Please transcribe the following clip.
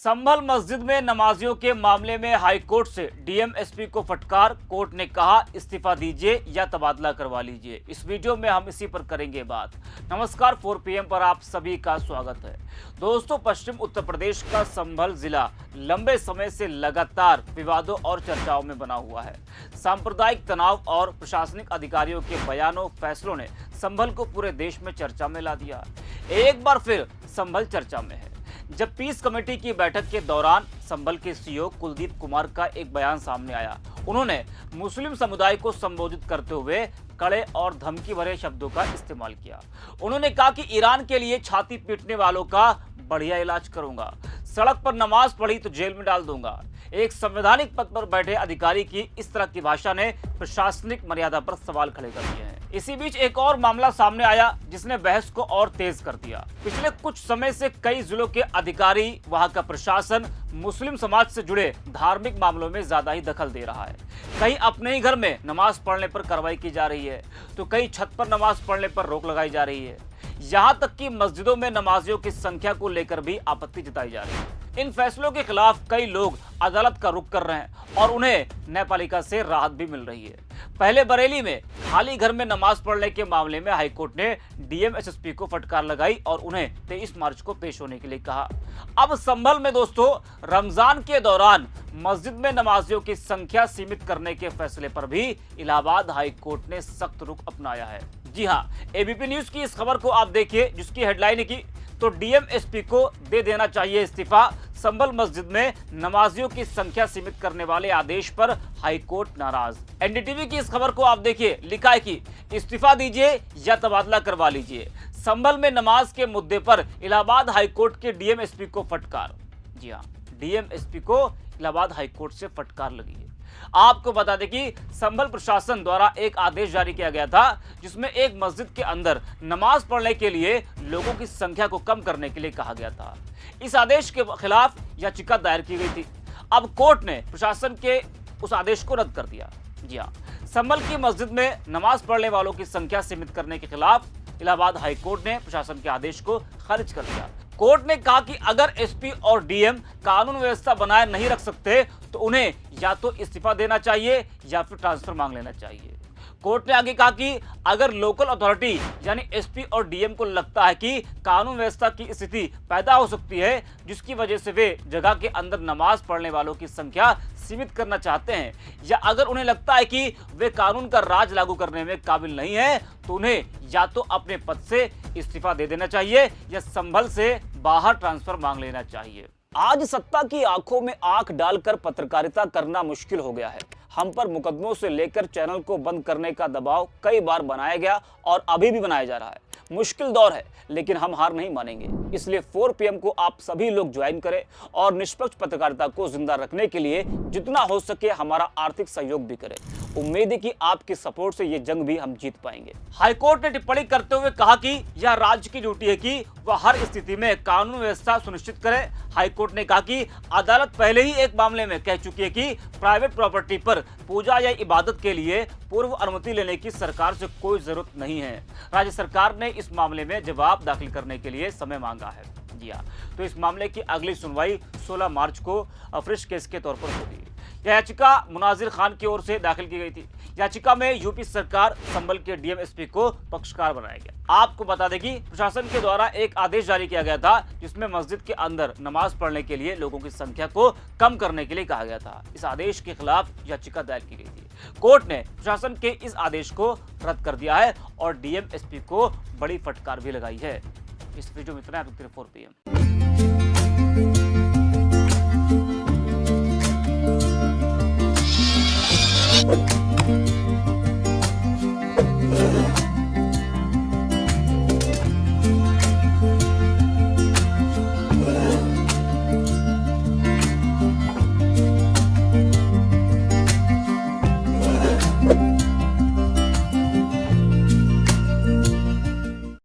संभल मस्जिद में नमाजियों के मामले में हाईकोर्ट से डीएम एसपी को फटकार। कोर्ट ने कहा इस्तीफा दीजिए या तबादला करवा लीजिए। इस वीडियो में हम इसी पर करेंगे बात। नमस्कार, 4 PM पर आप सभी का स्वागत है। दोस्तों, पश्चिम उत्तर प्रदेश का संभल जिला लंबे समय से लगातार विवादों और चर्चाओं में बना हुआ है। सांप्रदायिक तनाव और प्रशासनिक अधिकारियों के बयानों फैसलों ने संभल को पूरे देश में चर्चा में ला दिया। एक बार फिर संभल चर्चा में है जब पीस कमेटी की बैठक के दौरान संभल के सीईओ कुलदीप कुमार का एक बयान सामने आया। उन्होंने मुस्लिम समुदाय को संबोधित करते हुए कड़े और धमकी भरे शब्दों का इस्तेमाल किया। उन्होंने कहा कि ईरान के लिए छाती पीटने वालों का बढ़िया इलाज करूंगा, सड़क पर नमाज पढ़ी तो जेल में डाल दूंगा। एक संवैधानिक पद पर बैठे अधिकारी की इस तरह की भाषा ने प्रशासनिक मर्यादा पर सवाल खड़े कर दिए हैं। इसी बीच एक और मामला सामने आया जिसने बहस को और तेज कर दिया। पिछले कुछ समय से कई जिलों के अधिकारी, वहां का प्रशासन मुस्लिम समाज से जुड़े धार्मिक मामलों में ज्यादा ही दखल दे रहा है। कहीं अपने ही घर में नमाज पढ़ने पर कार्रवाई की जा रही है तो कहीं छत पर नमाज पढ़ने पर रोक लगाई जा रही है। यहाँ तक कि मस्जिदों में नमाजियों की संख्या को लेकर भी आपत्ति जताई जा रही है। इन फैसलों के खिलाफ कई लोग अदालत का रुख कर रहे हैं और उन्हें न्यायपालिका से राहत भी मिल रही है। पहले बरेली में खाली घर में नमाज पढ़ने के मामले में हाईकोर्ट ने डीएम एसएसपी को फटकार लगाई और उन्हें 23 मार्च को पेश होने के लिए कहा। अब संभल में दोस्तों, रमजान के दौरान मस्जिद में नमाजियों की संख्या सीमित करने के फैसले पर भी इलाहाबाद हाईकोर्ट ने सख्त रुख अपनाया है। जी हां, एबीपी न्यूज की इस खबर को आप देखिए जिसकी हेडलाइन है कि तो डीएम एसपी को दे देना चाहिए इस्तीफा। संभल मस्जिद में नमाजियों की संख्या सीमित करने वाले आदेश पर हाईकोर्ट नाराज। एनडीटीवी की इस खबर को आप देखिए, लिखा है कि इस्तीफा दीजिए या तबादला करवा लीजिए। संभल में नमाज के मुद्दे पर इलाहाबाद हाईकोर्ट के डीएम एसपी को फटकार। जी हाँ, डीएम एसपी को इलाहाबाद हाईकोर्ट से फटकार लगी है। आपको बता दें कि संभल प्रशासन द्वारा एक आदेश जारी किया गया था जिसमें एक मस्जिद के अंदर नमाज पढ़ने के लिए लोगों की संख्या को कम करने के लिए कहा गया था। इस आदेश के खिलाफ याचिका दायर की गई थी। अब कोर्ट ने प्रशासन के उस आदेश को रद्द कर दिया। जी हाँ, संभल की मस्जिद में नमाज पढ़ने वालों की संख्या सीमित करने के खिलाफ इलाहाबाद हाईकोर्ट ने प्रशासन के आदेश को खारिज कर दिया। कोर्ट ने कहा कि अगर एसपी और डीएम कानून व्यवस्था बनाए नहीं रख सकते तो उन्हें या तो इस्तीफा देना चाहिए या फिर ट्रांसफर मांग लेना चाहिए। कोर्ट ने आगे कहा कि अगर लोकल अथॉरिटी यानी एसपी और डीएम को लगता है कि कानून व्यवस्था की स्थिति पैदा हो सकती है जिसकी वजह से वे जगह के अंदर नमाज पढ़ने वालों की संख्या सीमित करना चाहते हैं, या अगर उन्हें लगता है कि वे कानून का राज लागू करने में काबिल नहीं है तो उन्हें या तो अपने पद से इस्तीफा दे देना चाहिए या संभल से बाहर ट्रांसफर मांग लेना चाहिए। आज सत्ता की आंखों में आंख डालकर पत्रकारिता करना मुश्किल हो गया है। हम पर मुकदमों से लेकर चैनल को बंद करने का दबाव कई बार बनाया गया और अभी भी बनाया जा रहा है। मुश्किल दौर है लेकिन हम हार नहीं मानेंगे। इसलिए 4 PM को आप सभी लोग ज्वाइन करें और निष्पक्ष पत्रकारिता को जिंदा रखने के लिए जितना हो सके हमारा आर्थिक सहयोग भी करें। उम्मीद है कि आपके सपोर्ट से ये जंग भी हम जीत पाएंगे। हाईकोर्ट ने टिप्पणी करते हुए कहा कि यह राज्य की ड्यूटी है कि वह हर स्थिति में कानून व्यवस्था सुनिश्चित करे। हाईकोर्ट ने कहा कि अदालत पहले ही एक मामले में कह चुकी है कि प्राइवेट प्रॉपर्टी पर पूजा या इबादत के लिए पूर्व अनुमति लेने की सरकार से कोई जरूरत नहीं है। राज्य सरकार ने इस मामले में जवाब दाखिल करने के लिए समय मांगा है। जी हाँ, तो इस मामले की अगली सुनवाई 16 मार्च को फ्रेश केस के तौर पर होगी। यह याचिका मुनाजिर खान की ओर से दाखिल की गई थी। याचिका में यूपी सरकार संभल के डीएम एसपी को पक्षकार बनाया गया। आपको बता दें कि प्रशासन के द्वारा एक आदेश जारी किया गया था जिसमें मस्जिद के अंदर नमाज पढ़ने के लिए लोगों की संख्या को कम करने के लिए कहा गया था। इस आदेश के खिलाफ याचिका दायर की गई थी। कोर्ट ने प्रशासन के इस आदेश को रद्द कर दिया है और डीएम एसपी को बड़ी फटकार भी लगाई है। इस वीडियो में इतना। 4 PM।